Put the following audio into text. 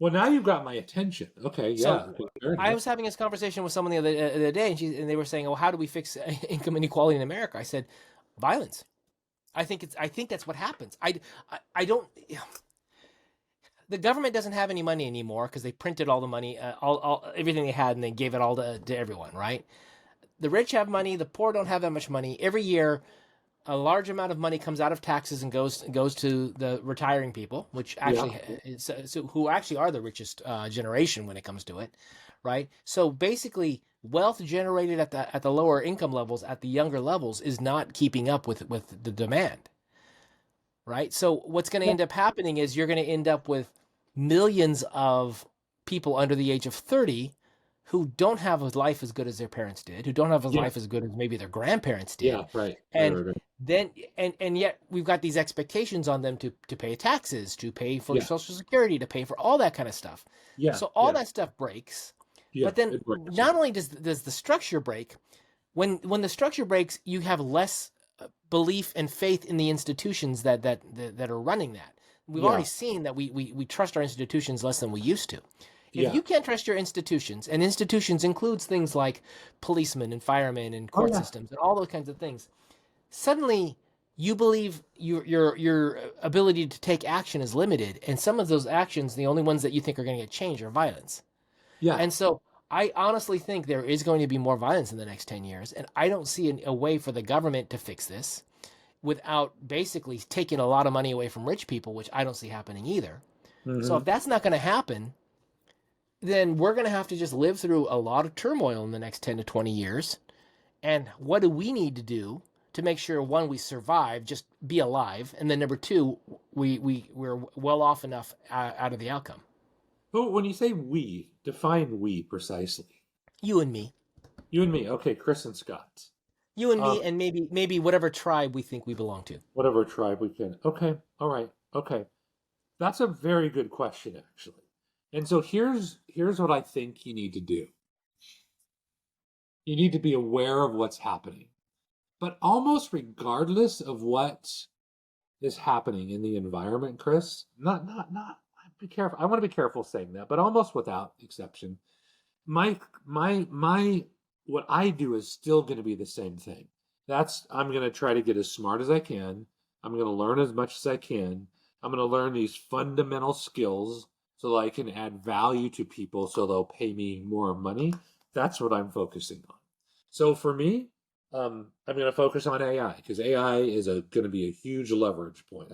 Well, now you've got my attention. Okay, yeah. So Okay, fair I enough. was having this conversation with someone the other day, and they were saying, "Oh, how do we fix income inequality in America?" I said, "Violence." I think that's what happens. I don't. The government doesn't have any money anymore because they printed all the money, all everything they had, and they gave it all to everyone. Right? The rich have money. The poor don't have that much money. Every year, a large amount of money comes out of taxes and goes to the retiring people, which Yeah, actually is so who actually are the richest generation when it comes to it, right? So basically, wealth generated at the lower income levels, at the younger levels, is not keeping up with the demand, right? So what's going to yeah, end up happening is you're going to end up with millions of people under the age of 30 who don't have a life as good as their parents did, who don't have a yeah, life as good as maybe their grandparents did. yeah. Right, right, And right, right. then and yet we've got these expectations on them to pay taxes, to pay for Yeah, social security, to pay for all that kind of stuff. yeah, So all yeah, that stuff breaks. yeah. But then It works. Yeah, not only does the structure break, when the structure breaks, you have less belief and faith in the institutions that are running that. We've already yeah, seen that we trust our institutions less than we used to. If yeah. you can't trust your institutions, and institutions includes things like policemen and firemen and Oh court yeah, systems and all those kinds of things, suddenly you believe your ability to take action is limited, and some of those actions, the only ones that you think are going to get changed, are violence. yeah, And so I honestly think there is going to be more violence in the next 10 years. And I don't see a way for the government to fix this without basically taking a lot of money away from rich people, which I don't see happening either. So if hmm, that's not going to happen, then we're going to have to just live through a lot of turmoil in the next 10 to 20 years. And what do we need to do to make sure, one, we survive, just be alive, and then number two, we're well off enough out of the outcome? But when you say we, define we precisely. You and me. You and me. Okay, Chris and Scott. You and me, Um, and maybe whatever tribe we think we belong to. whatever tribe we can. Okay, all right. Okay. That's a very good question, actually. And so here's what I think you need to do. You need to be aware of what's happening. But almost regardless of what is happening in the environment, Chris, not be careful. I want to be careful saying that, but almost without exception, my what I do is still going to be the same thing. That's I'm going to try to get as smart as I can. I'm going to learn as much as I can. I'm going to learn these fundamental skills so that I can add value to people so they'll pay me more money. That's what I'm focusing on. So for me, I'm going to focus on AI because AI is going to be a huge leverage point.